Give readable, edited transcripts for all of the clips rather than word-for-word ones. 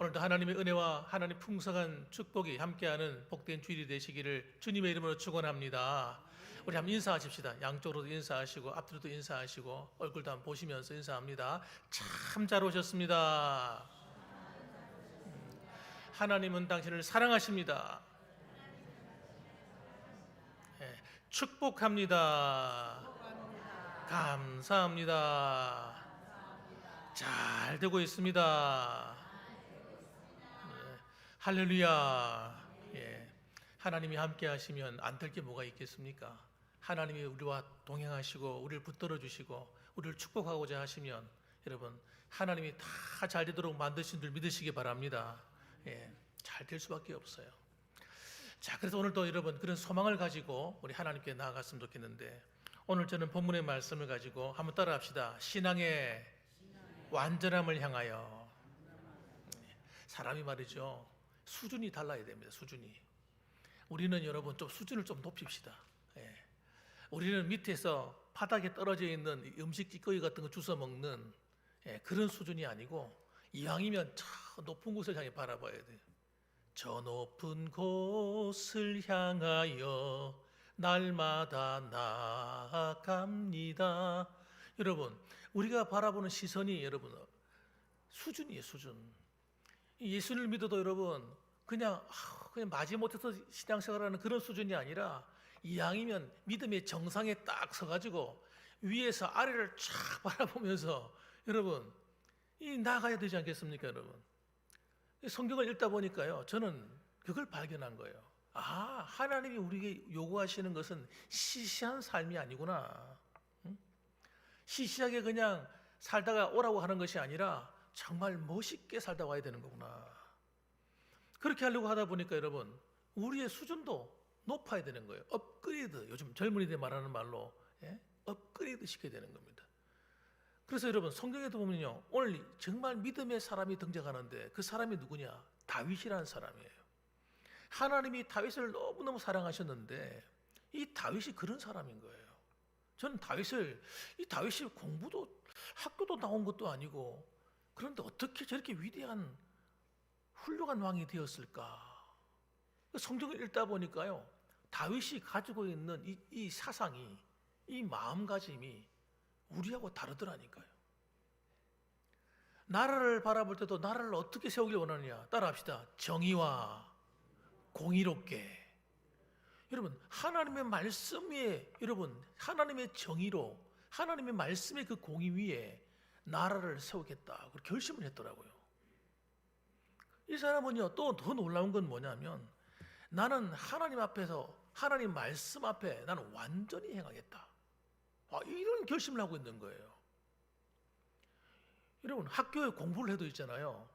오늘도 하나님의 은혜와 하나님 풍성한 축복이 함께하는 복된 주일이 되시기를 주님의 이름으로 축원합니다. 우리 한번 인사하십시다. 양쪽으로도 인사하시고 앞뒤로도 인사하시고 얼굴도 한번 보시면서 인사합니다. 참 잘 오셨습니다. 하나님은 당신을 사랑하십니다. 예, 축복합니다. 감사합니다. 잘 되고 있습니다. 할렐루야. 예. 하나님이 함께 하시면 안 될 게 뭐가 있겠습니까? 하나님이 우리와 동행하시고 우리를 붙들어 주시고 우리를 축복하고자 하시면 여러분 하나님이 다 잘 되도록 만드신 줄 믿으시기 바랍니다. 예. 잘 될 수밖에 없어요. 자, 그래서 오늘도 여러분 그런 소망을 가지고 우리 하나님께 나아갔으면 좋겠는데 오늘 저는 본문의 말씀을 가지고 한번 따라합시다. 신앙의 완전함을 향하여. 사람이 말이죠. 수준이 달라야 됩니다. 수준이. 우리는 여러분 좀 수준을 좀 높입시다. 예. 우리는 밑에서 바닥에 떨어져 있는 음식 찌꺼기 같은 거 주워 먹는 그런 수준이 아니고 이왕이면 저 높은 곳을 향해 바라봐야 돼요. 저 높은 곳을 향하여 날마다 나아갑니다. 여러분, 우리가 바라보는 시선이 여러분 수준이에요, 수준. 예수를 믿어도 여러분 그냥 마지못해서 신앙생활하는 그런 수준이 아니라 이왕이면 믿음의 정상에 딱 서가지고 위에서 아래를 쫙 바라보면서 여러분 이 나가야 되지 않겠습니까, 여러분? 성경을 읽다 보니까요, 저는 그걸 발견한 거예요. 아, 하나님이 우리에게 요구하시는 것은 시시한 삶이 아니구나. 시시하게 그냥 살다가 오라고 하는 것이 아니라 정말 멋있게 살다 와야 되는 거구나. 그렇게 하려고 하다 보니까 여러분 우리의 수준도 높아야 되는 거예요. 업그레이드, 요즘 젊은이들 말하는 말로 업그레이드 시켜야 되는 겁니다. 그래서 여러분 성경에도 보면요, 오늘 정말 믿음의 사람이 등장하는데 그 사람이 누구냐? 다윗이라는 사람이에요. 하나님이 다윗을 너무너무 사랑하셨는데 이 다윗이 그런 사람인 거예요. 저는 이 다윗이 공부도 학교도 나온 것도 아니고 그런데 어떻게 저렇게 위대한 훌륭한 왕이 되었을까? 성경을 읽다 보니까요, 다윗이 가지고 있는 이 사상이, 이 마음가짐이 우리하고 다르더라니까요. 나라를 바라볼 때도 나라를 어떻게 세우길 원하느냐? 따라합시다. 정의와 공의롭게. 여러분 하나님의 말씀 위에, 여러분 하나님의 정의로 하나님의 말씀의 그 공의 위에 나라를 세우겠다 그렇게 결심을 했더라고요. 이 사람은요, 또 더 놀라운 건 뭐냐면 나는 하나님 앞에서 하나님 말씀 앞에 나는 완전히 행하겠다. 이런 결심을 하고 있는 거예요. 여러분 학교에 공부를 해도 있잖아요.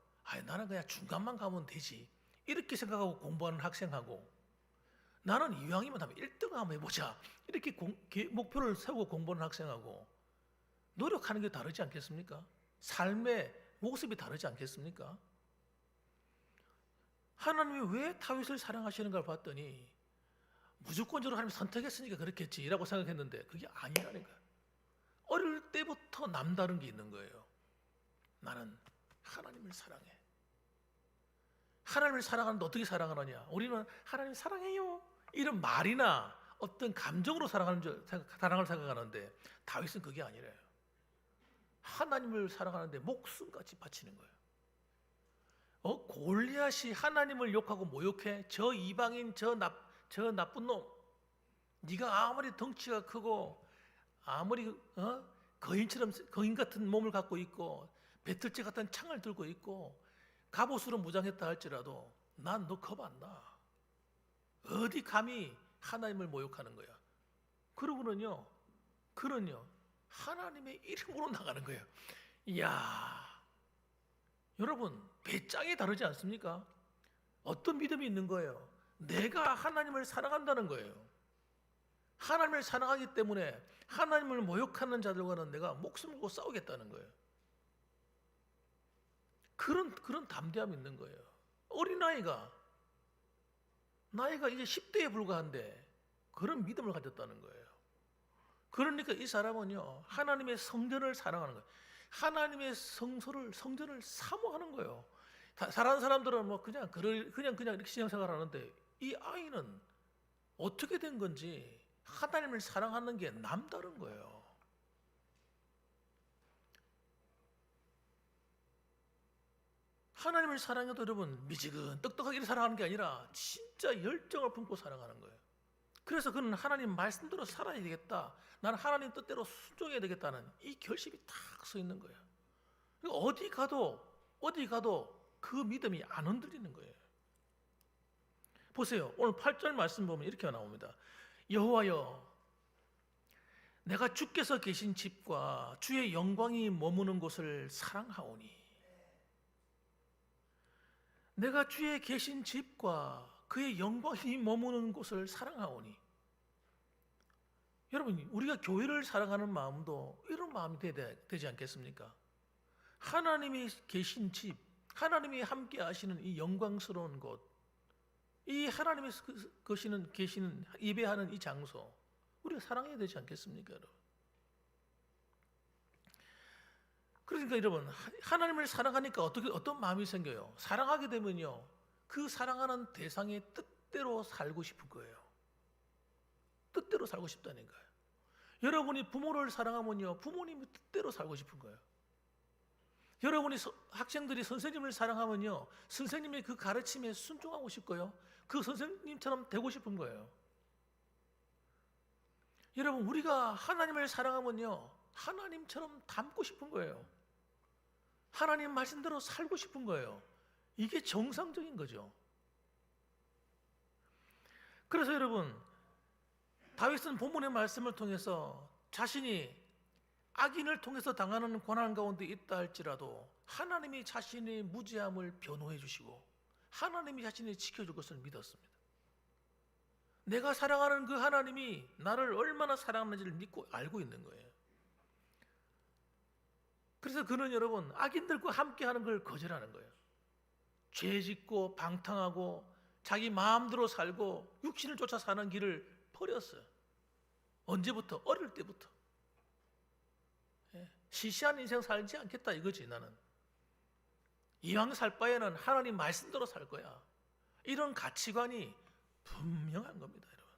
나는 그냥 중간만 가면 되지 이렇게 생각하고 공부하는 학생하고 나는 이왕이면 하면 1등 한번 해보자 이렇게 목표를 세우고 공부하는 학생하고 노력하는 게 다르지 않겠습니까? 삶의 모습이 다르지 않겠습니까? 하나님이 왜 다윗을 사랑하시는가를 봤더니 무조건적으로 하나님이 선택했으니까 그렇겠지라고 생각했는데 그게 아니라는 거예요. 어릴 때부터 남다른 게 있는 거예요. 나는 하나님을 사랑해. 하나님을 사랑하는데 어떻게 사랑하느냐? 우리는 하나님 사랑해요 이런 말이나 어떤 감정으로 사랑을 생각하는데 다윗은 그게 아니래요. 하나님을 사랑하는데 목숨같이 바치는 거예요. 골리앗이 하나님을 욕하고 모욕해? 저 이방인, 저 나쁜 놈, 네가 아무리 덩치가 크고 아무리 거인 같은 몸을 갖고 있고 배틀째 같은 창을 들고 있고 갑옷으로 무장했다 할지라도 난 너 겁 안 나. 어디 감히 하나님을 모욕하는 거야. 그러고는요 그는요 하나님의 이름으로 나가는 거예요. 이야, 여러분 배짱이 다르지 않습니까? 어떤 믿음이 있는 거예요? 내가 하나님을 사랑한다는 거예요. 하나님을 사랑하기 때문에 하나님을 모욕하는 자들과는 내가 목숨 걸고 싸우겠다는 거예요. 그런 담대함이 있는 거예요. 어린아이가 나이가 이제 10대에 불과한데 그런 믿음을 가졌다는 거예요. 그러니까 이 사람은요 하나님의 성전을 사랑하는 거예요. 하나님의 성전을 사모하는 거예요. 사랑하는 사람들은 뭐 그냥 이렇게 신앙생활하는데 이 아이는 어떻게 된 건지 하나님을 사랑하는 게 남다른 거예요. 하나님을 사랑해도 여러분 미지근 떡떡하게 사랑하는 게 아니라 진짜 열정을 품고 사랑하는 거예요. 그래서 그는 하나님 말씀대로 살아야 되겠다. 나는 하나님 뜻대로 순종해야 되겠다는 이 결심이 딱 서 있는 거예요. 어디 가도 그 믿음이 안 흔들리는 거예요. 보세요. 오늘 8절 말씀 보면 이렇게 나옵니다. 여호와여, 내가 주께서 계신 집과 주의 영광이 머무는 곳을 사랑하오니. 내가 주의 계신 집과 그의 영광이 머무는 곳을 사랑하오니. 여러분, 우리가 교회를 사랑하는 마음도 이런 마음이 되지 않겠습니까? 하나님이 계신 집, 하나님이 함께 하시는 이 영광스러운 곳, 이 하나님이 계시는 예배하는 이 장소, 우리가 사랑해야 되지 않겠습니까, 여러분? 그러니까 여러분, 하나님을 사랑하니까 어떤 마음이 생겨요? 사랑하게 되면요, 그 사랑하는 대상의 뜻대로 살고 싶은 거예요. 뜻대로 살고 싶다니까요. 여러분이 부모를 사랑하면요, 부모님의 뜻대로 살고 싶은 거예요. 여러분이 학생들이 선생님을 사랑하면요, 선생님의 그 가르침에 순종하고 싶고요, 그 선생님처럼 되고 싶은 거예요. 여러분, 우리가 하나님을 사랑하면요, 하나님처럼 닮고 싶은 거예요. 하나님 말씀대로 살고 싶은 거예요. 이게 정상적인 거죠. 그래서 여러분, 다윗은 본문의 말씀을 통해서 자신이 악인을 통해서 당하는 고난 가운데 있다 할지라도 하나님이 자신의 무죄함을 변호해 주시고 하나님이 자신이 지켜줄 것을 믿었습니다. 내가 사랑하는 그 하나님이 나를 얼마나 사랑하는지를 믿고 알고 있는 거예요. 그래서 그는 여러분, 악인들과 함께하는 걸 거절하는 거예요. 죄 짓고 방탕하고 자기 마음대로 살고 육신을 쫓아 사는 길을 버렸어요. 언제부터? 어릴 때부터. 시시한 인생 살지 않겠다 이거지. 나는 이왕 살 바에는 하나님 말씀대로 살 거야. 이런 가치관이 분명한 겁니다, 여러분.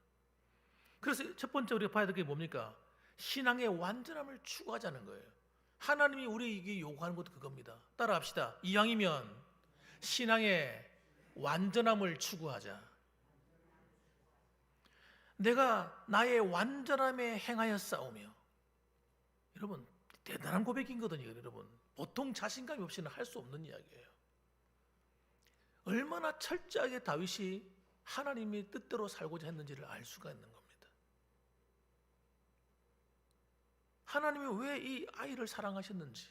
그래서 첫 번째 우리가 봐야 될 게 뭡니까? 신앙의 완전함을 추구하자는 거예요. 하나님이 우리에게 요구하는 것도 그겁니다. 따라합시다. 이왕이면 신앙의 완전함을 추구하자. 내가 나의 완전함에 행하여 싸우며. 여러분, 대단한 고백이거든요, 여러분. 보통 자신감이 없이는 할 수 없는 이야기예요. 얼마나 철저하게 다윗이 하나님의 뜻대로 살고자 했는지를 알 수가 있는 겁니다. 하나님이 왜 이 아이를 사랑하셨는지,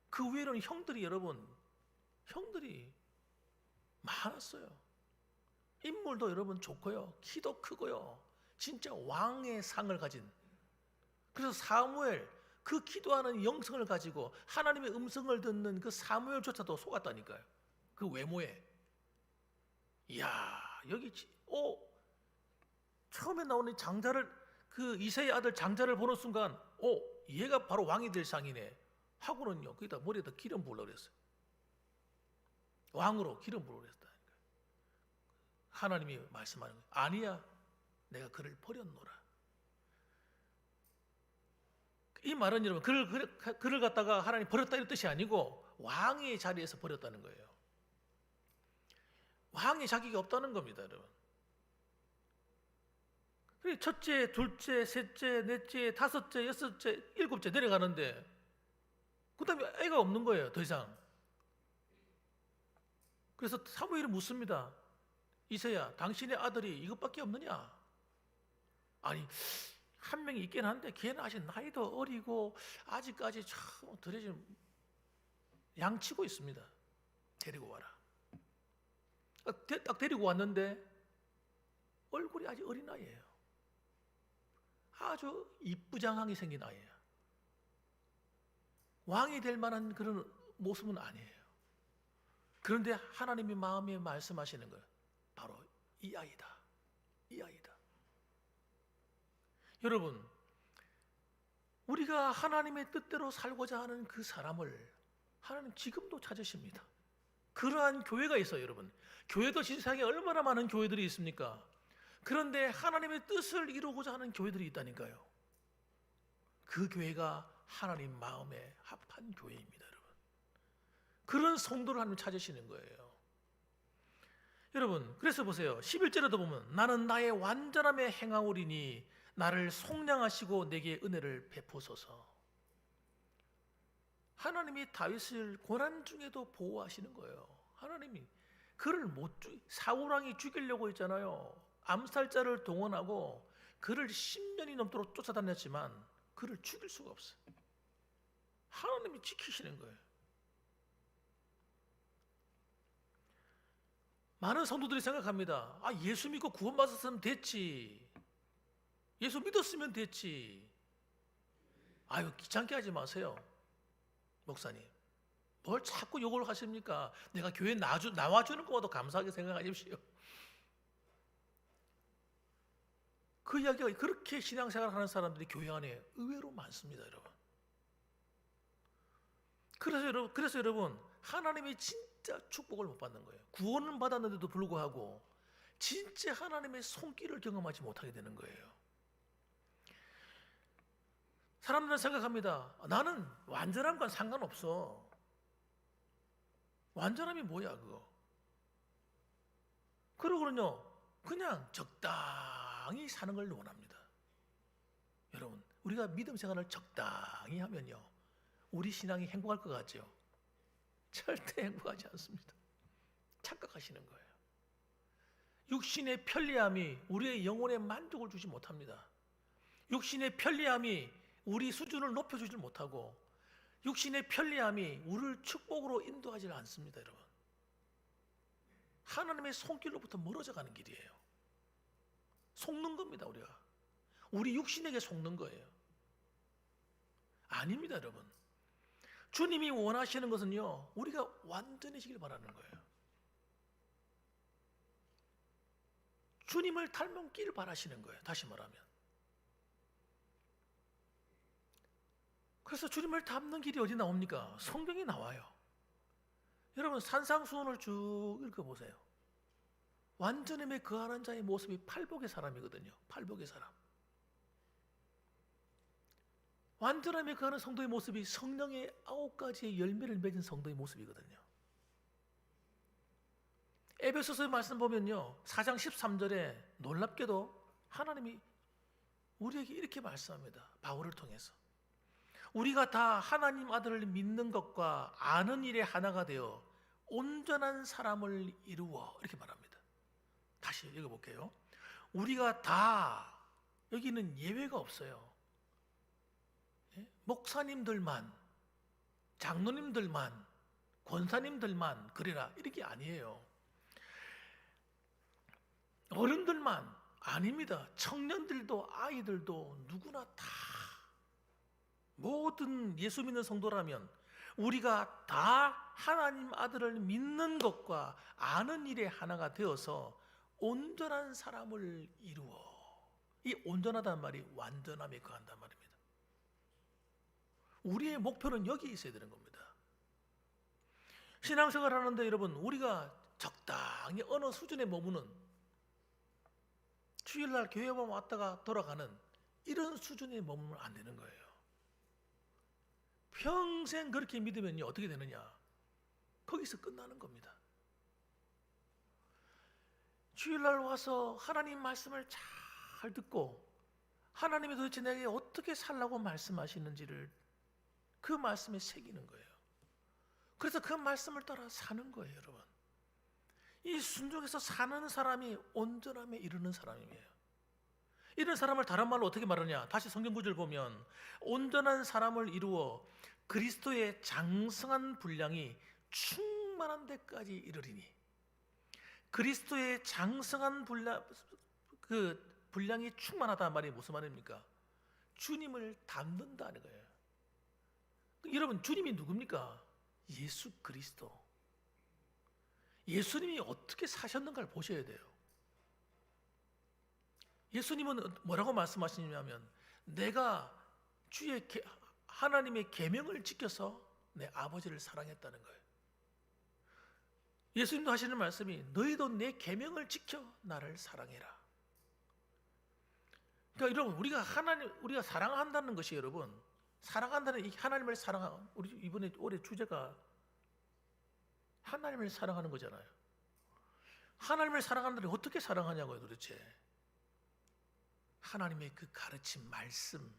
그 위에는 형들이 많았어요. 인물도 여러분 좋고요, 키도 크고요, 진짜 왕의 상을 가진. 그래서 사무엘, 그 기도하는 영성을 가지고 하나님의 음성을 듣는 그 사무엘조차도 속았다니까요. 그 외모에. 이야, 여기 처음에 나오는 장자를, 그 이새의 아들 장자를 보는 순간 얘가 바로 왕이 될 상이네 하고는요, 거기다 머리에다 기름 부으려고 그랬어요. 왕으로 기름 부으려고 그랬다니까요. 하나님이 말씀하는 거예요. 아니야, 내가 그를 버렸노라. 이 말은 여러분, 그를 갖다가 하나님 버렸다 이런 뜻이 아니고 왕의 자리에서 버렸다는 거예요. 왕의 자격이 없다는 겁니다, 여러분. 첫째, 둘째, 셋째, 넷째, 다섯째, 여섯째, 일곱째 내려가는데 그 다음에 애가 없는 거예요, 더 이상. 그래서 사무엘이 묻습니다. 이새야, 당신의 아들이 이것밖에 없느냐? 아니, 한 명이 있긴 한데 걔는 아직 나이도 어리고 아직까지 참 들여지 양치고 있습니다. 데리고 와라. 딱 데리고 왔는데 얼굴이 아직 어린 아이예요. 아주 이쁘장하게 생긴 아이예요. 왕이 될 만한 그런 모습은 아니에요. 그런데 하나님이 마음에 말씀하시는 거예요. 바로 이 아이다. 이 아이다. 여러분, 우리가 하나님의 뜻대로 살고자 하는 그 사람을 하나님 지금도 찾으십니다. 그러한 교회가 있어요, 여러분. 교회도 세상에 얼마나 많은 교회들이 있습니까? 그런데 하나님의 뜻을 이루고자 하는 교회들이 있다니까요. 그 교회가 하나님 마음에 합한 교회입니다, 여러분. 그런 성도를 하나님 찾으시는 거예요. 여러분, 그래서 보세요. 11절에도 보면 나는 나의 완전함에 행하오리니 나를 속량하시고 내게 은혜를 베푸소서. 하나님이 다윗을 고난 중에도 보호하시는 거예요. 하나님이 그를 사울 왕이 죽이려고 했잖아요. 암살자를 동원하고 그를 10년이 넘도록 쫓아다녔지만 그를 죽일 수가 없어요. 하나님이 지키시는 거예요. 많은 성도들이 생각합니다. 예수 믿고 구원받았으면 됐지. 예수 믿었으면 됐지. 귀찮게 하지 마세요, 목사님. 뭘 자꾸 욕을 하십니까? 내가 교회 나와주는 것도 감사하게 생각하십시오. 그 이야기가 그렇게 신앙생활을 하는 사람들이 교회 안에 의외로 많습니다, 여러분. 그래서 여러분, 하나님이 진짜 축복을 못 받는 거예요. 구원은 받았는데도 불구하고 진짜 하나님의 손길을 경험하지 못하게 되는 거예요. 사람들은 생각합니다. 나는 완전함과 상관없어. 완전함이 뭐야, 그거? 그러거든요. 그냥 적당히 사는 걸 원합니다. 여러분, 우리가 믿음 생활을 적당히 하면요, 우리 신앙이 행복할 것 같죠? 절대 행복하지 않습니다. 착각하시는 거예요. 육신의 편리함이 우리의 영혼에 만족을 주지 못합니다. 육신의 편리함이 우리 수준을 높여주지 못하고 육신의 편리함이 우리를 축복으로 인도하지 않습니다, 여러분. 하나님의 손길로부터 멀어져 가는 길이에요. 속는 겁니다, 우리가. 우리 육신에게 속는 거예요. 아닙니다, 여러분. 주님이 원하시는 것은요, 우리가 완전해지길 바라는 거예요. 주님을 닮기를 바라시는 거예요, 다시 말하면. 그래서 주님을 닮는 길이 어디 나옵니까? 성경이 나와요. 여러분, 산상수훈을 쭉 읽어보세요. 완전함에 거하는 자의 모습이 팔복의 사람이거든요. 팔복의 사람. 완전함에 거하는 성도의 모습이 성령의 9가지의 열매를 맺은 성도의 모습이거든요. 에베소서의 말씀 보면요, 4장 13절에 놀랍게도 하나님이 우리에게 이렇게 말씀합니다. 바울을 통해서. 우리가 다 하나님 아들을 믿는 것과 아는 일에 하나가 되어 온전한 사람을 이루어, 이렇게 말합니다. 다시 읽어볼게요. 우리가 다, 여기는 예외가 없어요. 목사님들만, 장로님들만, 권사님들만 그래라, 이렇게 아니에요. 어른들만 아닙니다. 청년들도 아이들도 누구나 다, 모든 예수 믿는 성도라면 우리가 다 하나님 아들을 믿는 것과 아는 일에 하나가 되어서 온전한 사람을 이루어. 이 온전하다는 말이 완전함에 거한단 말입니다. 우리의 목표는 여기 있어야 되는 겁니다. 신앙생활 하는데 여러분, 우리가 적당히 어느 수준에 머무는, 주일날 교회만 왔다가 돌아가는 이런 수준에 머무면 안 되는 거예요. 평생 그렇게 믿으면요, 어떻게 되느냐? 거기서 끝나는 겁니다. 주일날 와서 하나님 말씀을 잘 듣고 하나님이 도대체 내게 어떻게 살라고 말씀하시는지를 그 말씀에 새기는 거예요. 그래서 그 말씀을 따라 사는 거예요, 여러분. 이 순종해서 사는 사람이 온전함에 이르는 사람이에요. 이런 사람을 다른 말로 어떻게 말하냐? 다시 성경 구절 보면 온전한 사람을 이루어 그리스도의 장성한 분량이 충만한 데까지 이르리니, 그리스도의 장성한 분량이 충만하다는 말이 무슨 말입니까? 주님을 닮는다는 거예요. 여러분, 주님이 누굽니까? 예수 그리스도. 예수님이 어떻게 사셨는가를 보셔야 돼요. 예수님은 뭐라고 말씀하시냐면, 내가 하나님의 계명을 지켜서 내 아버지를 사랑했다는 거예요. 예수님도 하시는 말씀이 너희도 내 계명을 지켜 나를 사랑해라. 그러니까 여러분, 우리가 사랑한다는 것이, 여러분, 사랑한다는, 이 하나님을 사랑하는, 우리 이번에 올해 주제가 하나님을 사랑하는 거잖아요. 하나님을 사랑하는데 어떻게 사랑하냐고요, 도대체. 하나님의 그 가르침, 말씀,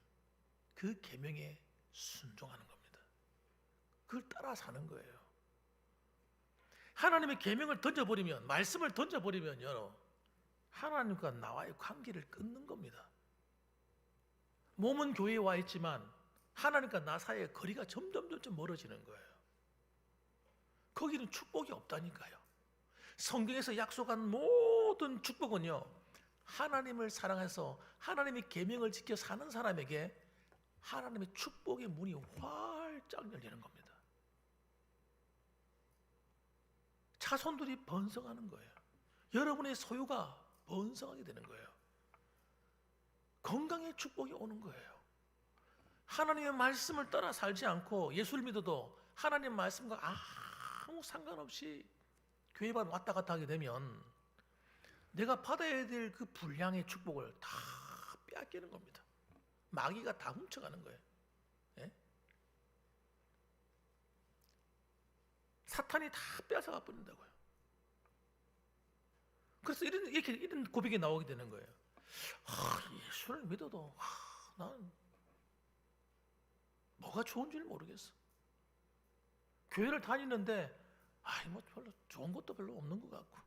그 계명에 순종하는 겁니다. 그걸 따라 사는 거예요. 하나님의 계명을 던져버리면, 말씀을 던져버리면요, 하나님과 나와의 관계를 끊는 겁니다. 몸은 교회에 와 있지만 하나님과 나 사이의 거리가 점점 멀어지는 거예요. 거기는 축복이 없다니까요. 성경에서 약속한 모든 축복은요, 하나님을 사랑해서 하나님의 계명을 지켜 사는 사람에게 하나님의 축복의 문이 활짝 열리는 겁니다. 자손들이 번성하는 거예요. 여러분의 소유가 번성하게 되는 거예요. 건강의 축복이 오는 거예요. 하나님의 말씀을 따라 살지 않고 예수를 믿어도 하나님 말씀과 아무 상관없이 교회만 왔다 갔다 하게 되면 내가 받아야 될 그 분량의 축복을 다 빼앗기는 겁니다. 마귀가 다 훔쳐가는 거예요. 예? 사탄이 다 뺏어가 버린다고요. 그래서 이런 고백이 나오게 되는 거예요. 예수를 믿어도 난 뭐가 좋은 줄 모르겠어. 교회를 다니는데 뭐 별로 좋은 것도 별로 없는 것 같고.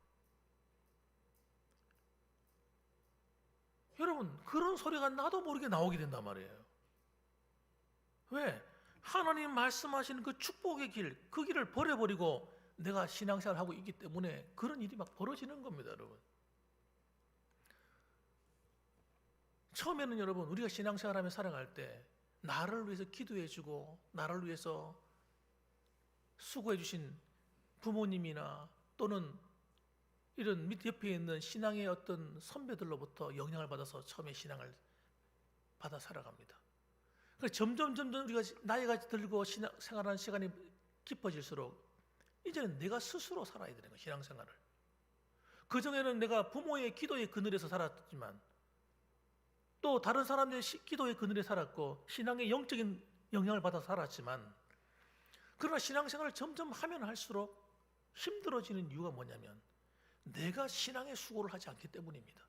여러분, 그런 소리가 나도 모르게 나오게 된단 말이에요. 왜? 하나님 말씀하시는 그 축복의 길, 그 길을 버려버리고 내가 신앙생활을 하고 있기 때문에 그런 일이 막 벌어지는 겁니다, 여러분. 처음에는 여러분, 우리가 신앙생활하며 살아갈 때 나를 위해서 기도해주고 나를 위해서 수고해주신 부모님이나 또는 이런 밑 옆에 있는 신앙의 어떤 선배들로부터 영향을 받아서 처음에 신앙을 받아 살아갑니다. 그래서 점점 우리가 나이가 들고 생활하는 시간이 깊어질수록 이제는 내가 스스로 살아야 되는 거예요, 신앙생활을. 그전에는 내가 부모의 기도의 그늘에서 살았지만 또 다른 사람들의 기도의 그늘에 살았고 신앙의 영적인 영향을 받아 살았지만, 그러나 신앙생활을 점점 하면 할수록 힘들어지는 이유가 뭐냐면 내가 신앙의 수고를 하지 않기 때문입니다.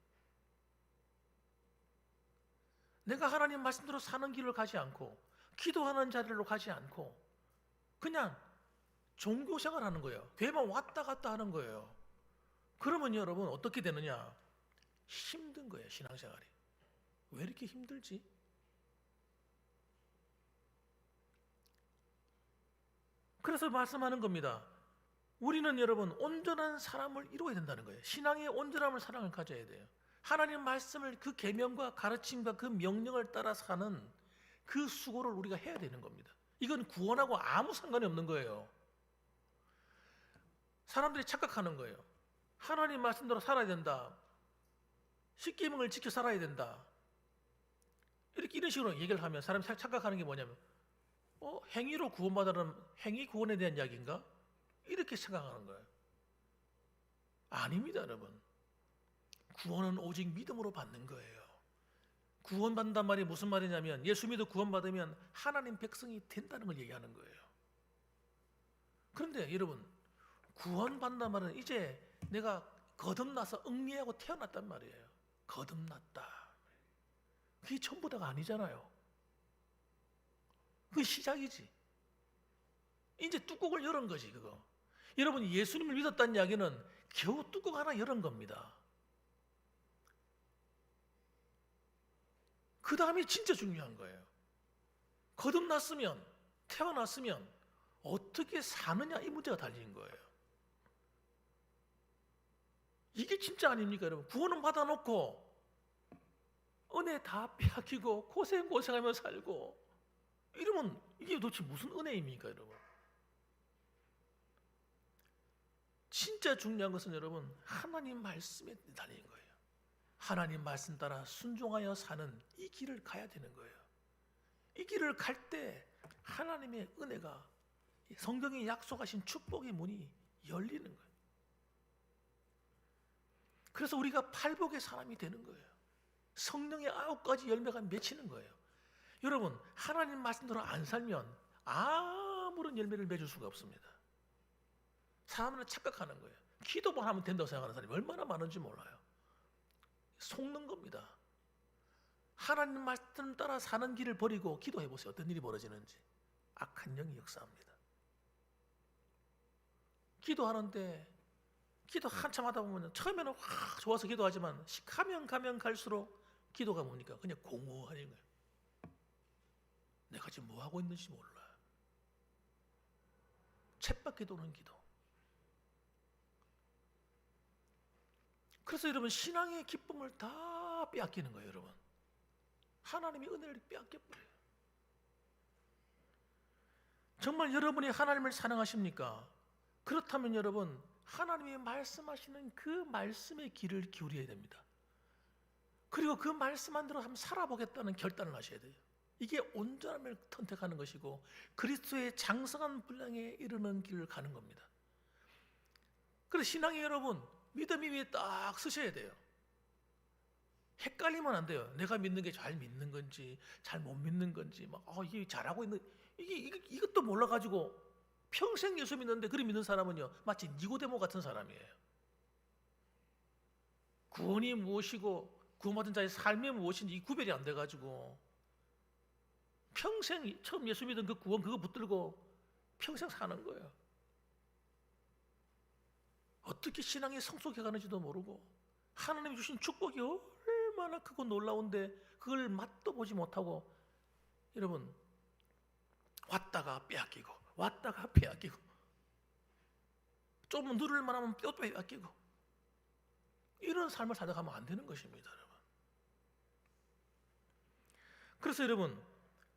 내가 하나님 말씀대로 사는 길을 가지 않고 기도하는 자리로 가지 않고 그냥 종교생활하는 거예요. 교회만 왔다 갔다 하는 거예요. 그러면 여러분 어떻게 되느냐? 힘든 거예요, 신앙생활이. 왜 이렇게 힘들지? 그래서 말씀하는 겁니다. 우리는 여러분 온전한 사람을 이루어야 된다는 거예요. 신앙의 온전함을 사랑을 가져야 돼요. 하나님 말씀을 그 계명과 가르침과 그 명령을 따라 사는 그 수고를 우리가 해야 되는 겁니다. 이건 구원하고 아무 상관이 없는 거예요. 사람들이 착각하는 거예요. 하나님 말씀대로 살아야 된다. 십계명을 지켜 살아야 된다. 이런 식으로 얘기를 하면 사람이 착각하는 게 뭐냐면 행위로 구원받으라는 행위 구원에 대한 이야기인가? 이렇게 생각하는 거예요. 아닙니다, 여러분. 구원은 오직 믿음으로 받는 거예요. 구원받는단 말이 무슨 말이냐면 예수 믿어 구원받으면 하나님 백성이 된다는 걸 얘기하는 거예요. 그런데 여러분, 구원받는단 말은 이제 내가 거듭나서 응리하고 태어났단 말이에요. 거듭났다. 그게 전부다가 아니잖아요. 그게 시작이지. 이제 뚜껑을 열은 거지, 그거. 여러분이 예수님을 믿었다는 이야기는 겨우 뚜껑 하나 열은 겁니다. 그 다음이 진짜 중요한 거예요. 거듭났으면, 태어났으면 어떻게 사느냐, 이 문제가 달린 거예요. 이게 진짜 아닙니까, 여러분? 구원은 받아놓고 은혜 다 빼앗기고 고생하며 살고 이러면 이게 도대체 무슨 은혜입니까, 여러분? 진짜 중요한 것은 여러분 하나님 말씀에 달린 거예요. 하나님 말씀 따라 순종하여 사는 이 길을 가야 되는 거예요. 이 길을 갈 때 하나님의 은혜가, 성경이 약속하신 축복의 문이 열리는 거예요. 그래서 우리가 팔복의 사람이 되는 거예요. 성령의 9가지 열매가 맺히는 거예요. 여러분, 하나님 말씀대로 안 살면 아무런 열매를 맺을 수가 없습니다. 사람들은 착각하는 거예요. 기도만 하면 된다고 생각하는 사람이 얼마나 많은지 몰라요. 속는 겁니다. 하나님 말씀 따라 사는 길을 버리고 기도해 보세요. 어떤 일이 벌어지는지. 악한 영이 역사합니다. 기도하는데 기도 한참 하다 보면 처음에는 확 좋아서 기도하지만 가면 갈수록 기도가 뭡니까? 그냥 공허한 거예요. 내가 지금 뭐 하고 있는지 몰라. 쳇바퀴 도는 기도. 그래서 여러분, 신앙의 기쁨을 다 빼앗기는 거예요, 여러분. 하나님이 은혜를 빼앗겨버려요. 정말 여러분이 하나님을 사랑하십니까? 그렇다면 여러분, 하나님이 말씀하시는 그 말씀의 귀를 기울여야 됩니다. 그리고 그 말씀한 대로 한번 살아보겠다는 결단을 하셔야 돼요. 이게 온전함을 선택하는 것이고 그리스도의 장성한 분량에 이르는 길을 가는 겁니다. 그래서 신앙이 여러분, 믿음이 위에 딱 서셔야 돼요. 헷갈리면 안 돼요. 내가 믿는 게 잘 믿는 건지 잘 못 믿는 건지 이게 잘하고 있는 이것도 몰라가지고 평생 예수 믿는데 그리 믿는 사람은요, 마치 니고데모 같은 사람이에요. 구원이 무엇이고 구원받은 자의 삶이 무엇인지 이 구별이 안 돼가지고 평생 처음 예수 믿은 그 구원 그거 붙들고 평생 사는 거예요. 어떻게 신앙이 성숙해가는지도 모르고 하나님이 주신 축복이 얼마나 크고 놀라운데 그걸 맛도 보지 못하고 여러분, 왔다가 빼앗기고 왔다가 빼앗기고 좀 누를 만하면 또 빼앗기고 이런 삶을 살아가면 안 되는 것입니다, 여러분. 그래서 여러분,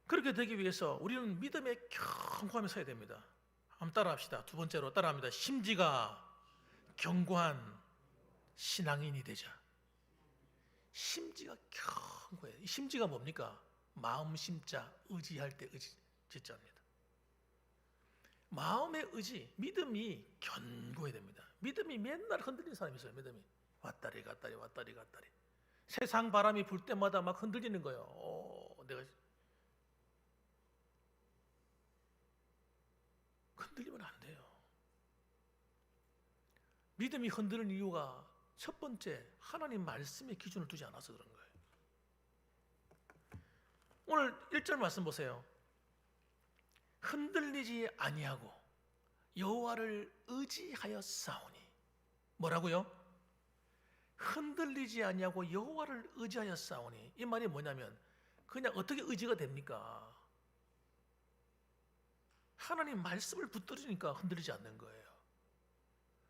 그렇게 되기 위해서 우리는 믿음에 견고하며 서야 됩니다. 한번 따라합시다. 두 번째로 따라합니다. 심지가 견고한 신앙인이 되자. 심지가 견고해요. 이 심지가 뭡니까? 마음 심자, 의지할 때 의지 지자입니다. 마음의 의지, 믿음이 견고해야 됩니다. 믿음이 맨날 흔들리는 사람이 있어요. 믿음이 왔다리 갔다리 왔다리 갔다리. 세상 바람이 불 때마다 막 흔들리는 거예요. 내가 흔들리면 안 돼요. 믿음이 흔들리는 이유가 첫 번째, 하나님 말씀의 기준을 두지 않아서 그런 거예요. 오늘 1절 말씀 보세요. 흔들리지 아니하고 여호와를 의지하여 싸우니. 뭐라고요? 흔들리지 아니하고 여호와를 의지하여 싸우니. 이 말이 뭐냐면 그냥 어떻게 의지가 됩니까? 하나님 말씀을 붙들으니까 흔들리지 않는 거예요.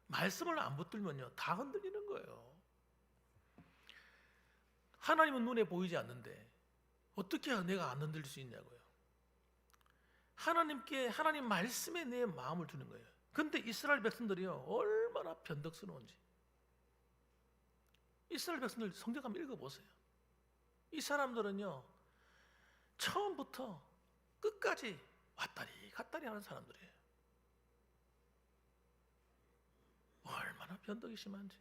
말씀을 안 붙들면요, 다 흔들리는 거예요. 하나님은 눈에 보이지 않는데 어떻게 내가 안 흔들릴 수 있냐고요. 하나님 말씀에 내 마음을 두는 거예요. 근데 이스라엘 백성들이요, 얼마나 변덕스러운지. 이스라엘 백성들 성경 한번 읽어보세요. 이 사람들은요, 처음부터 끝까지 왔다리 갔다리 하는 사람들이에요. 얼마나 변덕이 심한지.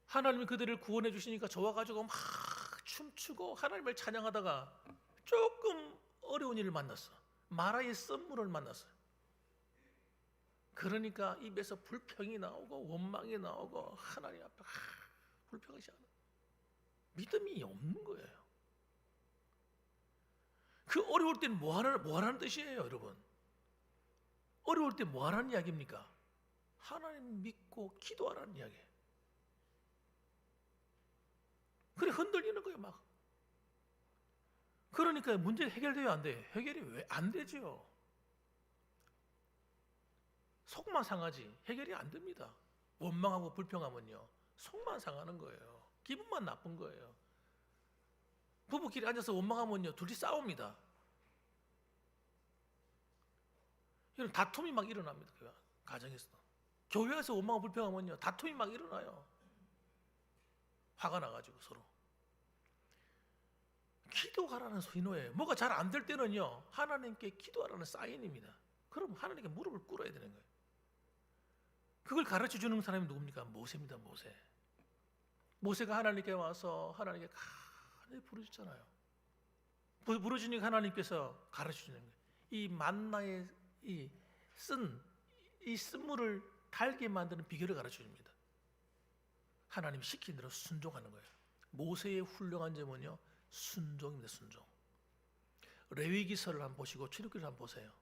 하나님이 그들을 구원해 주시니까 좋아가지고 막 춤추고 하나님을 찬양하다가 조금 어려운 일을 만났어. 마라의 썸물을 만났어요. 그러니까 입에서 불평이 나오고 원망이 나오고 하나님 앞에 불평하지 않아. 믿음이 없는 거예요. 그 어려울 때는 뭐 하라는 뜻이에요, 여러분? 어려울 때 뭐 하라는 이야기입니까? 하나님 믿고 기도하라는 이야기예요. 그래 흔들리는 거예요, 막. 그러니까 문제 해결돼요, 안 돼요? 해결이 왜 안 되죠? 속만 상하지 해결이 안 됩니다. 원망하고 불평하면요, 속만 상하는 거예요. 기분만 나쁜 거예요. 부부끼리 앉아서 원망하면요, 둘이 싸웁니다. 이런 다툼이 막 일어납니다. 가정에서. 교회에서 원망하고 불평하면요, 다툼이 막 일어나요. 화가 나가지고 서로. 기도하라는 신호예요. 뭐가 잘 안 될 때는요, 하나님께 기도하라는 사인입니다. 그럼 하나님께 무릎을 꿇어야 되는 거예요. 그걸 가르쳐 주는 사람이 누굽니까? 모세입니다. 모세. 모세가 하나님께 와서 하나님께 간절히 부르셨잖아요. 부르시니까 하나님께서 가르쳐 주는 거예요. 이 만나의 이 쓴물을 달게 만드는 비결을 가르쳐 줍니다. 하나님 시킨 대로 순종하는 거예요. 모세의 훌륭한 점은요, 순종입니다. 순종. 레위기서를 한번 보시고 출애굽기를 한번 보세요.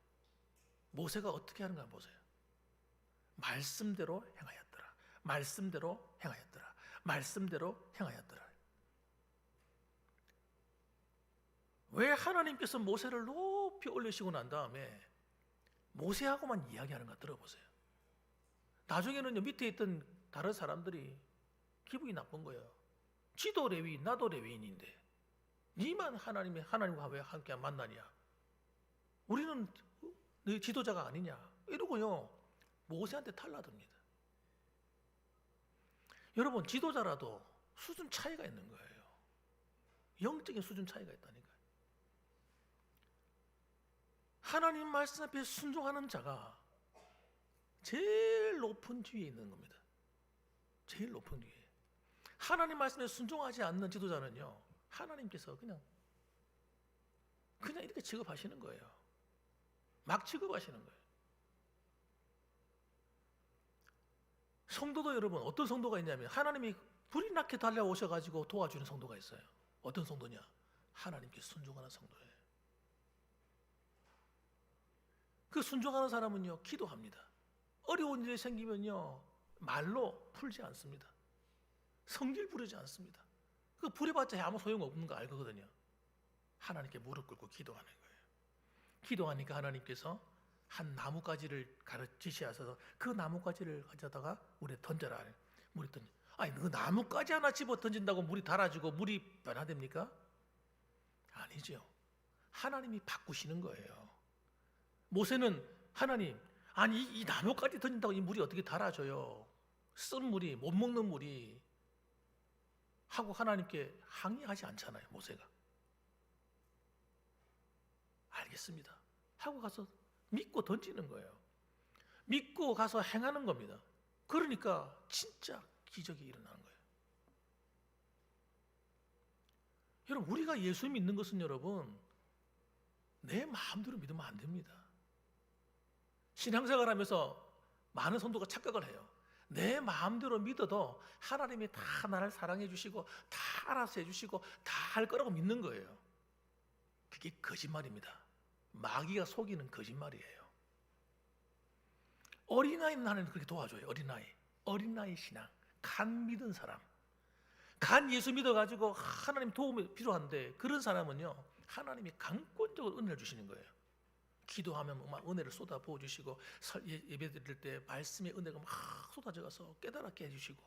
모세가 어떻게 하는가 한번 보세요. 말씀대로 행하였더라. 말씀대로 행하였더라. 말씀대로 행하였더라. 왜 하나님께서 모세를 높이 올리시고 난 다음에 모세하고만 이야기하는가 들어보세요. 나중에는요, 밑에 있던 다른 사람들이 기분이 나쁜 거예요. 지도 레위인, 나도 레위인인데 니만 하나님과 왜 함께 만나냐? 우리는 너 지도자가 아니냐? 이러고요, 모세한테 탈라듭니다. 여러분, 지도자라도 수준 차이가 있는 거예요. 영적인 수준 차이가 있다니까요. 하나님 말씀 앞에 순종하는 자가 제일 높은 뒤에 있는 겁니다. 제일 높은 뒤에. 하나님 말씀에 순종하지 않는 지도자는요, 하나님께서 그냥 이렇게 취급하시는 거예요. 막 취급하시는 거예요. 성도도 여러분, 어떤 성도가 있냐면 하나님이 불이 나게 달려오셔가지고 도와주는 성도가 있어요. 어떤 성도냐? 하나님께 순종하는 성도예요. 그 순종하는 사람은요, 기도합니다. 어려운 일이 생기면요, 말로 풀지 않습니다. 성질 부르지 않습니다. 그 부려봤자 아무 소용없는 거 알거든요. 하나님께 무릎 꿇고 기도하는 거예요. 기도하니까 하나님께서 한 나뭇가지를 지시하셔서 그 나뭇가지를 가져다가 물에 던져라. 물에 던져. 아니, 그 나뭇가지 하나 집어 던진다고 물이 달아지고 물이 변화됩니까? 아니죠. 하나님이 바꾸시는 거예요. 모세는 하나님, 아니 이 나뭇가지 던진다고 이 물이 어떻게 달아져요? 쓴 물이, 못 먹는 물이 하고 하나님께 항의하지 않잖아요. 모세가. 알겠습니다 하고 가서 믿고 던지는 거예요. 믿고 가서 행하는 겁니다. 그러니까 진짜 기적이 일어나는 거예요. 여러분, 우리가 예수 믿는 것은 여러분, 내 마음대로 믿으면 안 됩니다. 신앙생활 하면서 많은 성도가 착각을 해요. 내 마음대로 믿어도 하나님이 다 나를 사랑해 주시고 다 알아서 해주시고 다 할 거라고 믿는 거예요. 그게 거짓말입니다. 마귀가 속이는 거짓말이에요. 어린아이는 하나님 그렇게 도와줘요. 어린아이 신앙, 간 믿은 사람, 간 예수 믿어가지고 하나님 도움이 필요한데 그런 사람은요, 하나님이 강권적으로 은혜를 주시는 거예요. 기도하면 막 은혜를 쏟아 부어주시고, 예배 드릴 때 말씀의 은혜가 막 쏟아져가서 깨달았게 해주시고.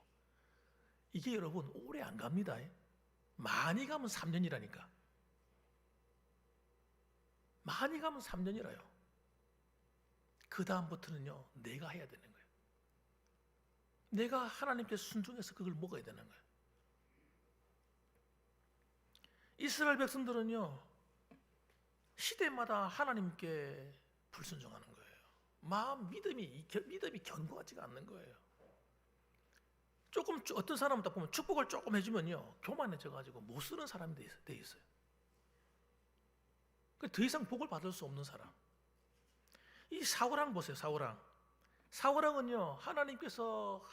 이게 여러분 오래 안 갑니다. 많이 가면 3년이라니까. 많이 가면 3년이라요. 그 다음부터는요, 내가 해야 되는 거예요. 내가 하나님께 순종해서 그걸 먹어야 되는 거예요. 이스라엘 백성들은요, 시대마다 하나님께 불순종하는 거예요. 믿음이 견고하지가 않는 거예요. 조금 어떤 사람은 딱 보면 축복을 조금 해주면요, 교만해져가지고 못 쓰는 사람이 돼 있어요. 더 이상 복을 받을 수 없는 사람. 이 사울왕 보세요. 사울왕은요, 하나님께서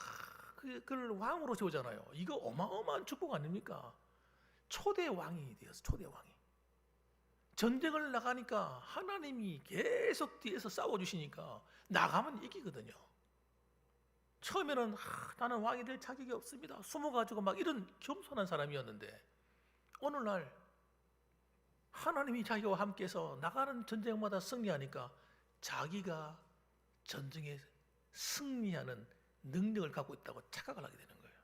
그를 왕으로 세우잖아요. 이거 어마어마한 축복 아닙니까? 초대 왕이 되었어요. 초대 왕이. 전쟁을 나가니까 하나님이 계속 뒤에서 싸워주시니까 나가면 이기거든요. 처음에는 나는 왕이 될 자격이 없습니다, 숨어가지고 막 이런 겸손한 사람이었는데 어느 날 하나님이 자기와 함께해서 나가는 전쟁마다 승리하니까 자기가 전쟁에 승리하는 능력을 갖고 있다고 착각을 하게 되는 거예요.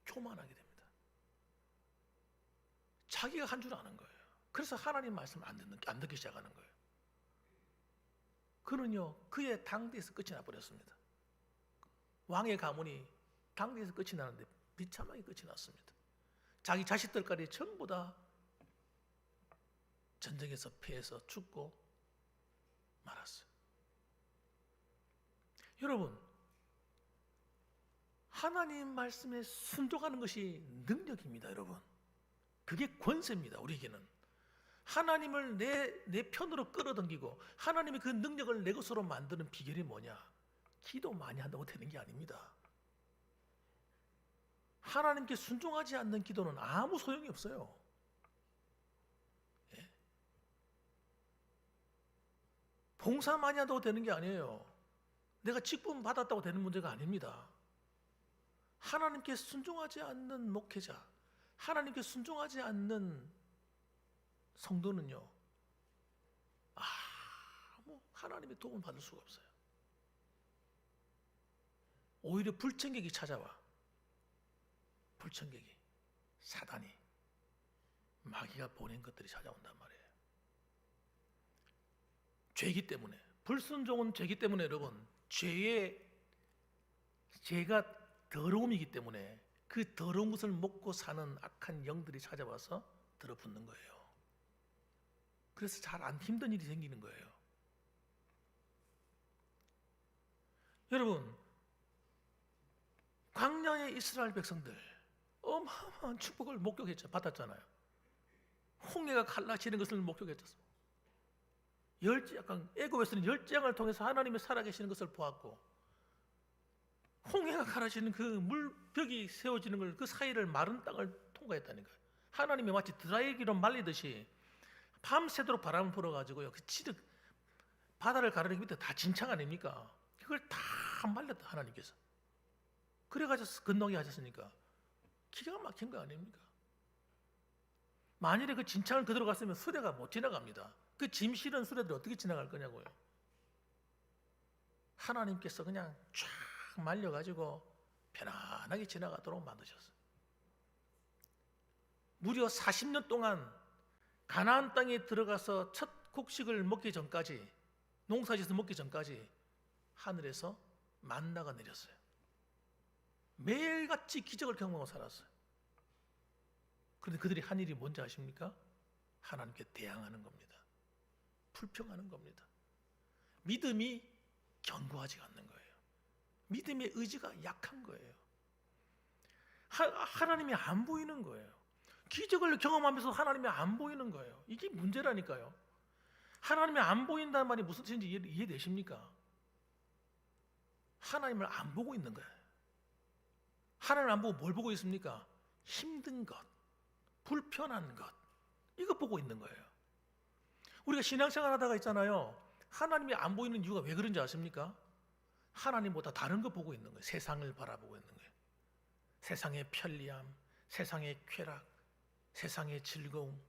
교만하게 됩니다. 자기가 한 줄 아는 거예요. 그래서 하나님 말씀을 안 듣기 시작하는 거예요. 그는요, 그의 당대에서 끝이 나버렸습니다. 왕의 가문이 당대에서 끝이 나는데 비참하게 끝이 났습니다. 자기 자식들까지 전부 다 전쟁에서 패해서 죽고 말았어요. 여러분, 하나님 말씀에 순종하는 것이 능력입니다, 여러분. 그게 권세입니다, 우리에게는. 하나님을 내 편으로 끌어당기고 하나님의 그 능력을 내 것으로 만드는 비결이 뭐냐? 기도 많이 한다고 되는 게 아닙니다. 하나님께 순종하지 않는 기도는 아무 소용이 없어요. 예? 봉사 많이 한다고 되는 게 아니에요. 내가 직분 받았다고 되는 문제가 아닙니다. 하나님께 순종하지 않는 목회자, 하나님께 순종하지 않는 성도는요, 아무 하나님의 도움을 받을 수가 없어요. 오히려 불청객이 찾아와. 불청객이, 사단이, 마귀가 보낸 것들이 찾아온단 말이에요. 죄이기 때문에, 불순종은 죄이기 때문에 여러분, 죄가 더러움이기 때문에 그 더러운 것을 먹고 사는 악한 영들이 찾아와서 들어붙는 거예요. 그래서 잘 안 힘든 일이 생기는 거예요. 여러분, 광야의 이스라엘 백성들 어마어마한 축복을 받았잖아요. 홍해가 갈라지는 것을 목격했죠. 약간 애굽에서는 열장을 통해서 하나님이 살아계시는 것을 보았고, 홍해가 갈라지는 그 물벽이 세워지는 걸, 그 사이를 마른 땅을 통과했다니까요. 하나님이 마치 드라이기로 말리듯이 밤새도록 바람을 불어가지고요, 그 지득 바다를 가르는 밑에 다 진창 아닙니까? 그걸 다 말렸다, 하나님께서. 그래가지고 건너게 하셨으니까 기가 막힌 거 아닙니까? 만일에 그 진창을 그대로 갔으면 수레가 못 지나갑니다. 그 짐 실은 수레들이 어떻게 지나갈 거냐고요. 하나님께서 그냥 쫙 말려가지고 편안하게 지나가도록 만드셨어요. 무려 40년 동안 가나안 땅에 들어가서 첫 곡식을 먹기 전까지, 농사짓어서 먹기 전까지 하늘에서 만나가 내렸어요. 매일같이 기적을 경험하고 살았어요. 그런데 그들이 한 일이 뭔지 아십니까? 하나님께 대항하는 겁니다. 불평하는 겁니다. 믿음이 견고하지 않는 거예요. 믿음의 의지가 약한 거예요. 하나님이 안 보이는 거예요. 기적을 경험하면서 하나님이 안 보이는 거예요. 이게 문제라니까요. 하나님이 안 보인다는 말이 무슨 뜻인지 이해되십니까? 하나님을 안 보고 있는 거예요. 하나님을 안 보고 뭘 보고 있습니까? 힘든 것, 불편한 것, 이거 보고 있는 거예요. 우리가 신앙생활 하다가 있잖아요. 하나님이 안 보이는 이유가 왜 그런지 아십니까? 하나님보다 다른 거 보고 있는 거예요. 세상을 바라보고 있는 거예요. 세상의 편리함, 세상의 쾌락, 세상의 즐거움,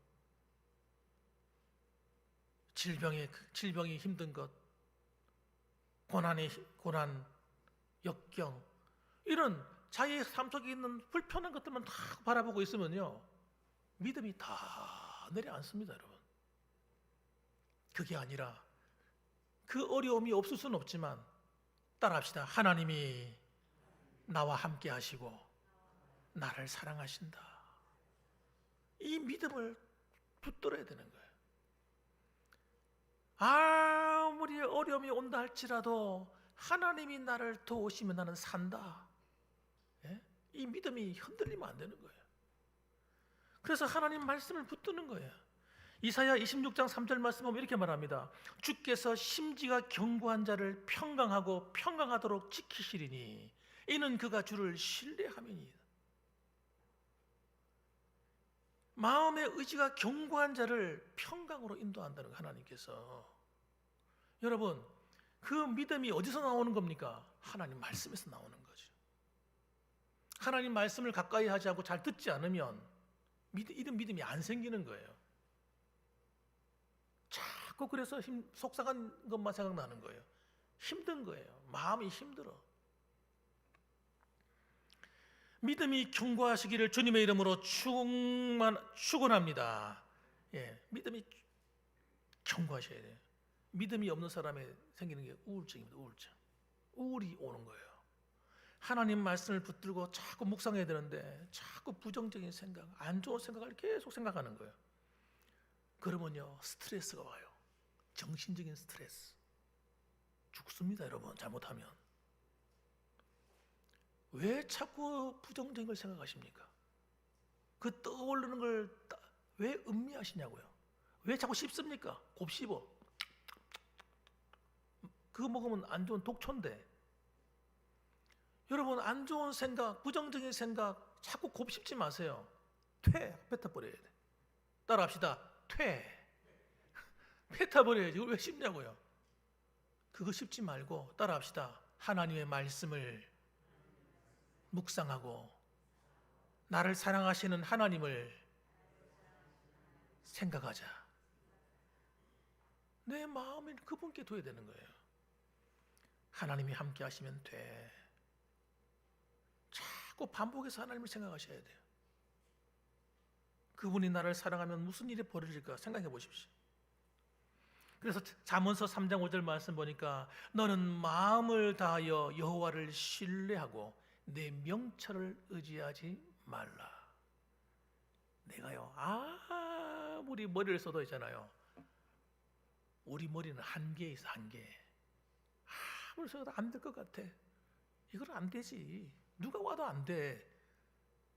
질병이 힘든 것, 고난, 역경, 이런 자기의 삶 속에 있는 불편한 것들만 다 바라보고 있으면요, 믿음이 다 내려앉습니다, 여러분. 그게 아니라 그 어려움이 없을 수는 없지만 따라합시다. 하나님이 나와 함께 하시고 나를 사랑하신다. 이 믿음을 붙들어야 되는 거예요. 아무리 어려움이 온다 할지라도 하나님이 나를 도우시면 나는 산다. 예? 이 믿음이 흔들리면 안 되는 거예요. 그래서 하나님 말씀을 붙드는 거예요. 이사야 26장 3절 말씀 보면 이렇게 말합니다. 주께서 심지가 견고한 자를 평강하도록 지키시리니 이는 그가 주를 신뢰함이니이다. 마음의 의지가 견고한 자를 평강으로 인도한다는 거, 하나님께서. 여러분, 그 믿음이 어디서 나오는 겁니까? 하나님 말씀에서 나오는 거죠. 하나님 말씀을 가까이 하지 않고 잘 듣지 않으면 이런 믿음이 안 생기는 거예요. 자꾸 그래서 속상한 것만 생각나는 거예요. 힘든 거예요. 마음이 힘들어. 믿음이 견고하시기를 주님의 이름으로 축원합니다. 예, 믿음이 견고하셔야 돼요. 믿음이 없는 사람에 생기는 게 우울증입니다. 우울이 오는 거예요. 하나님 말씀을 붙들고 자꾸 묵상해야 되는데 자꾸 부정적인 생각, 안 좋은 생각을 계속 생각하는 거예요. 그러면요, 스트레스가 와요. 정신적인 스트레스. 죽습니다, 여러분, 잘못하면. 왜 자꾸 부정적인 걸 생각하십니까? 그 떠오르는 걸 왜 음미하시냐고요? 왜 자꾸 씹습니까? 곱씹어. 그거 먹으면 안 좋은 독초인데. 여러분, 안 좋은 생각, 부정적인 생각 자꾸 곱씹지 마세요. 뱉어버려야 돼. 따라합시다. 뱉어버려야지. 왜 씹냐고요? 그거 씹지 말고 따라합시다. 하나님의 말씀을 묵상하고 나를 사랑하시는 하나님을 생각하자. 내 마음을 그분께 둬야 되는 거예요. 하나님이 함께 하시면 돼. 자꾸 반복해서 하나님을 생각하셔야 돼요. 그분이 나를 사랑하면 무슨 일이 벌어질까 생각해 보십시오. 그래서 잠언서 3장 5절 말씀 보니까 너는 마음을 다하여 여호와를 신뢰하고 내 명철을 의지하지 말라. 내가요 아무리 머리를 써도 있잖아요. 우리 머리는 한계에 있어. 한계. 아무리 써도 안 될 것 같아. 이건 안 되지. 누가 와도 안 돼.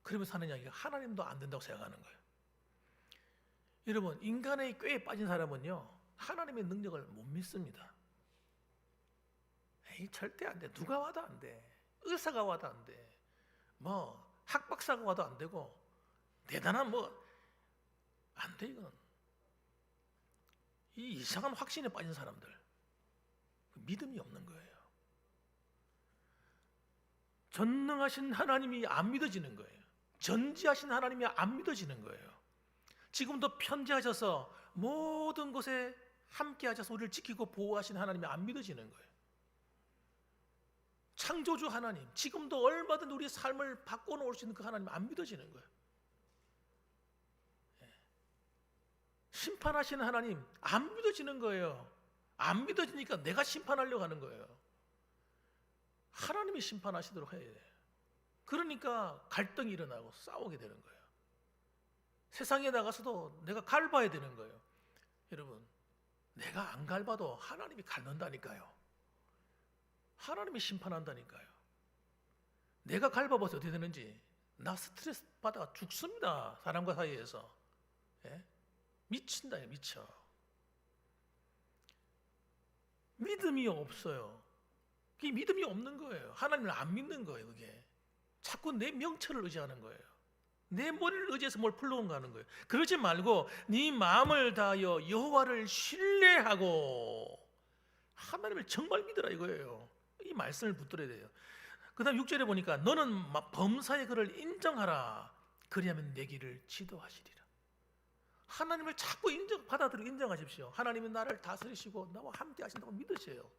그러면서 하는 이야기가 하나님도 안 된다고 생각하는 거예요. 여러분, 인간의 꾀에 빠진 사람은요 하나님의 능력을 못 믿습니다. 에이, 절대 안 돼. 누가 와도 안 돼. 의사가 와도 안 돼. 뭐 학박사가 와도 안 되고 대단한 안 돼. 이건 이 이상한 확신에 빠진 사람들, 믿음이 없는 거예요. 전능하신 하나님이 안 믿어지는 거예요. 전지하신 하나님이 안 믿어지는 거예요. 지금도 편지하셔서 모든 곳에 함께 하셔서 우리를 지키고 보호하신 하나님이 안 믿어지는 거예요. 창조주 하나님, 지금도 얼마든 우리의 삶을 바꿔놓을 수 있는 그 하나님 안 믿어지는 거예요. 심판하시는 하나님 안 믿어지는 거예요. 안 믿어지니까 내가 심판하려고 하는 거예요. 하나님이 심판하시도록 해야 돼요. 그러니까 갈등이 일어나고 싸우게 되는 거예요. 세상에 나가서도 내가 갈봐야 되는 거예요. 여러분, 내가 안 갈봐도 하나님이 갈는다니까요. 하나님이 심판한다니까요. 내가 갈봐봐서 어떻게 되는지 나 스트레스 받아가 죽습니다. 사람과 사이에서. 예? 미친다. 미쳐. 믿음이 없어요. 그게 믿음이 없는 거예요. 하나님을 안 믿는 거예요. 그게 자꾸 내 명철을 의지하는 거예요. 내 머리를 의지해서 뭘 풀러온가 하는 거예요. 그러지 말고 네 마음을 다하여 여호와를 신뢰하고 하나님을 정말 믿으라 이거예요. 이 말씀을 붙들어야 돼요. 그 다음 6절에 보니까 너는 범사의 그를 인정하라. 그리하면 내 길을 지도하시리라. 하나님을 자꾸 받아들이고 인정하십시오. 하나님이 나를 다스리시고 나와 함께 하신다고 믿으세요.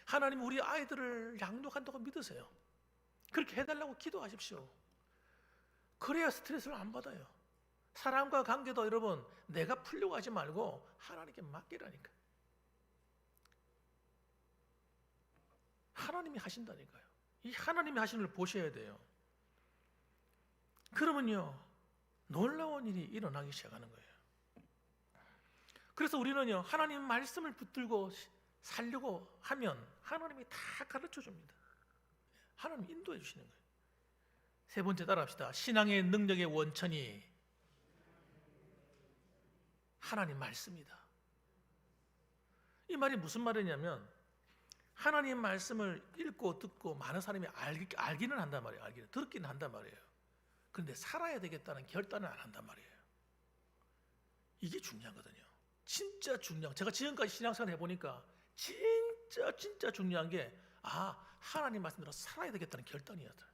하나님이 우리 아이들을 양육한다고 믿으세요. 그렇게 해달라고 기도하십시오. 그래야 스트레스를 안 받아요. 사람과 관계도 여러분 내가 풀려고 하지 말고 하나님께 맡기라니까. 하나님이 하신다니까요. 이 하나님이 하시는 걸 보셔야 돼요. 그러면요 놀라운 일이 일어나기 시작하는 거예요. 그래서 우리는요 하나님 말씀을 붙들고 살려고 하면 하나님이 다 가르쳐 줍니다. 하나님 인도해 주시는 거예요. 세 번째 따라합시다. 신앙의 능력의 원천이 하나님 말씀이다. 이 말이 무슨 말이냐면 하나님 말씀을 읽고 듣고 많은 사람이 알기는 한단 말이에요. 듣기는 한단 말이에요. 그런데 살아야 되겠다는 결단을 안 한단 말이에요. 이게 중요하거든요. 진짜 중요한. 제가 지금까지 신앙생활 해보니까 진짜 중요한 게 하나님 말씀대로 살아야 되겠다는 결단이었다.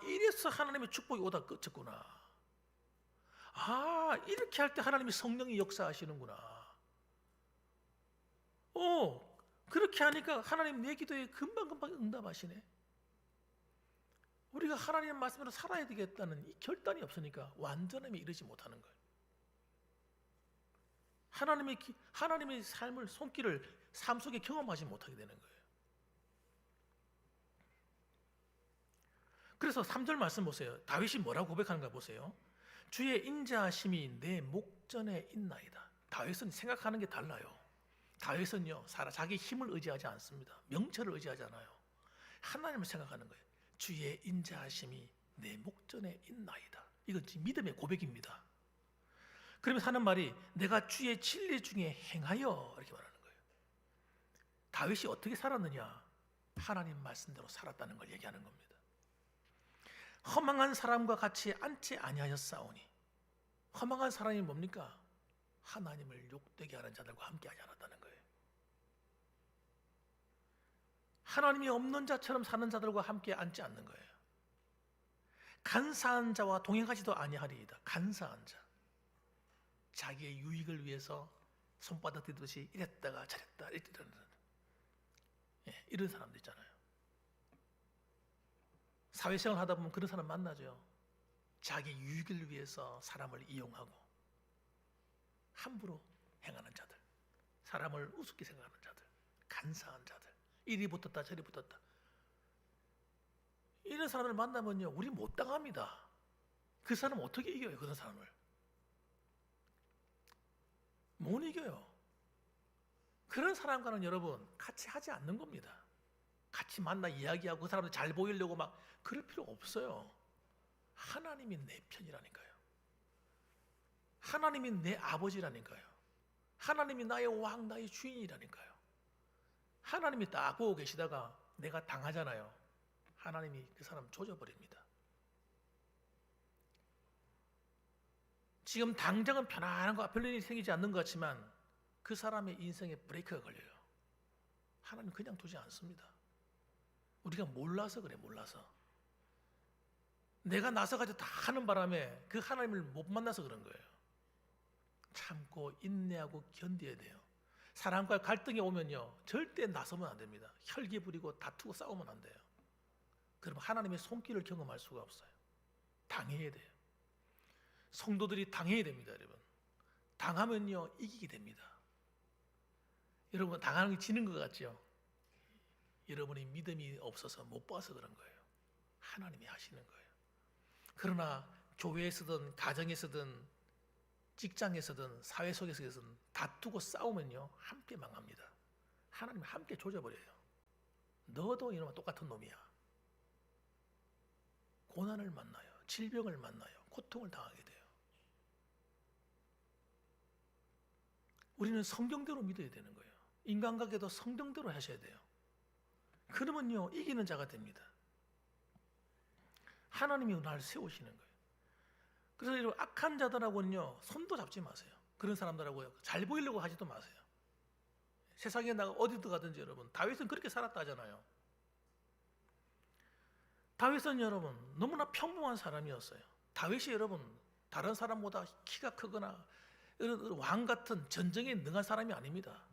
이래서 하나님의 축복이 오다 끝쳤구나. 이렇게 할 때 하나님이 성령이 역사하시는구나. 그렇게 하니까 하나님 내 기도에 금방금방 응답하시네. 우리가 하나님의 말씀으로 살아야 되겠다는 이 결단이 없으니까 완전함에 이르지 못하는 거예요. 하나님의 삶을 손길을 삶 속에 경험하지 못하게 되는 거예요. 그래서 3절 말씀 보세요. 다윗이 뭐라고 고백하는가 보세요. 주의 인자하심이 내 목전에 있나이다. 다윗은 생각하는 게 달라요. 다윗은요 자기 힘을 의지하지 않습니다. 명철을 의지하지 않아요. 하나님을 생각하는 거예요. 주의 인자하심이 내 목전에 있나이다. 이건 믿음의 고백입니다. 그러면서 하는 말이 내가 주의 진리 중에 행하여 이렇게 말하는 거예요. 다윗이 어떻게 살았느냐? 하나님 말씀대로 살았다는 걸 얘기하는 겁니다. 허망한 사람과 같이 앉지 아니하였사오니, 허망한 사람이 뭡니까? 하나님을 욕되게 하는 자들과 함께 하지 않았다는 거예요. 하나님이 없는 자처럼 사는 자들과 함께 앉지 않는 거예요. 간사한 자와 동행하지도 아니하리이다. 간사한 자, 자기의 유익을 위해서 손바닥 뒤듯이 이랬다가 저랬다 이런 사람도 있잖아요. 사회생활 하다 보면 그런 사람 만나죠. 자기 유익을 위해서 사람을 이용하고 함부로 행하는 자들, 사람을 우습게 생각하는 자들, 간사한 자들, 이리 붙었다 저리 붙었다, 이런 사람을 만나면요, 우리 못 당합니다. 그 사람 어떻게 이겨요? 그런 사람을 못 이겨요. 그런 사람과는 여러분 같이 하지 않는 겁니다. 같이 만나 이야기하고 그 사람들 잘 보이려고 막 그럴 필요 없어요. 하나님이 내 편이라니까요. 하나님이 내 아버지라니까요. 하나님이 나의 왕, 나의 주인이라니까요. 하나님이 딱 보고 계시다가 내가 당하잖아요. 하나님이 그 사람 조져버립니다. 지금 당장은 편안한 거, 별 일이 생기지 않는 것 같지만 그 사람의 인생에 브레이크가 걸려요. 하나님 그냥 두지 않습니다. 우리가 몰라서 그래, 몰라서. 내가 나서가지고 다 하는 바람에 그 하나님을 못 만나서 그런 거예요. 참고 인내하고 견뎌야 돼요. 사람과 갈등이 오면요, 절대 나서면 안 됩니다. 혈기 부리고 다투고 싸우면 안 돼요. 그러면 하나님의 손길을 경험할 수가 없어요. 당해야 돼요. 성도들이 당해야 됩니다, 여러분. 당하면요, 이기게 됩니다. 여러분, 당하는 게 지는 것 같죠? 여러분이 믿음이 없어서 못 봐서 그런 거예요. 하나님이 하시는 거예요. 그러나 교회에서든 가정에서든 직장에서든 사회 속에서든 다투고 싸우면요, 함께 망합니다. 하나님 함께 조져버려요. 너도 이놈아 똑같은 놈이야. 고난을 만나요. 질병을 만나요. 고통을 당하게 돼요. 우리는 성경대로 믿어야 되는 거예요. 인간관계도 성경대로 하셔야 돼요. 그러면요, 이기는 자가 됩니다. 하나님이 날 세우시는 거예요. 그래서 이런 악한 자들하고는요, 손도 잡지 마세요. 그런 사람들하고요, 잘 보이려고 하지도 마세요. 세상에 나가 어디든 가든지 여러분, 다윗은 그렇게 살았다 하잖아요. 다윗은 여러분 너무나 평범한 사람이었어요. 다윗이 여러분 다른 사람보다 키가 크거나 이런 왕 같은 전쟁에 능한 사람이 아닙니다.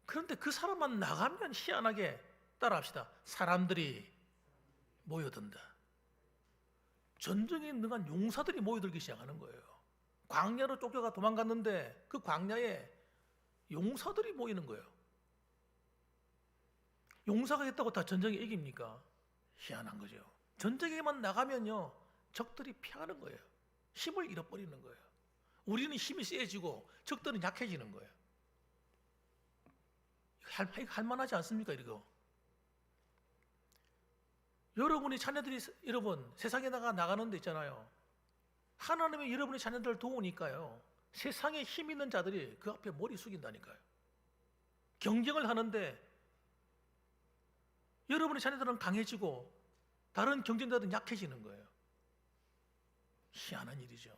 그런데 그 사람만 나가면 희한하게, 따라합시다, 사람들이 모여든다. 전쟁에 능한 용사들이 모여들기 시작하는 거예요. 광야로 쫓겨가 도망갔는데 그 광야에 용사들이 모이는 거예요. 용사가 있다고 다 전쟁에 이깁니까? 희한한 거죠. 전쟁에만 나가면요, 적들이 피하는 거예요. 힘을 잃어버리는 거예요. 우리는 힘이 세지고 적들은 약해지는 거예요. 할만하지 않습니까? 이거 여러분이 자녀들이 여러분 세상에 나가는 데 있잖아요. 하나님이 여러분의 자녀들을 도우니까요, 세상에 힘 있는 자들이 그 앞에 머리 숙인다니까요. 경쟁을 하는데 여러분의 자녀들은 강해지고 다른 경쟁자들은 약해지는 거예요. 희한한 일이죠.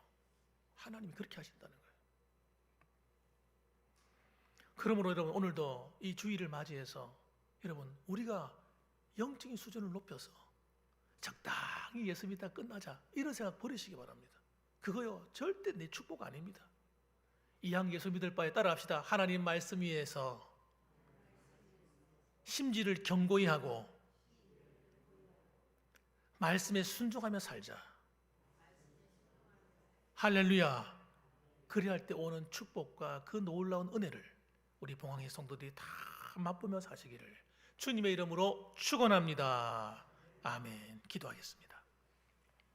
하나님이 그렇게 하신다는 거예요. 그러므로 여러분, 오늘도 이 주일을 맞이해서 여러분, 우리가 영적인 수준을 높여서 적당히 예수 믿다 끝나자, 이런 생각 버리시기 바랍니다. 그거요, 절대 내 축복 아닙니다. 이왕 예수 믿을 바에 따라합시다. 하나님 말씀 위에서 심지를 견고히 하고 말씀에 순종하며 살자. 할렐루야. 그리할 때 오는 축복과 그 놀라운 은혜를 우리 봉황의 성도들이 다 맛보며 사시기를 주님의 이름으로 축원합니다. 아멘. 기도하겠습니다.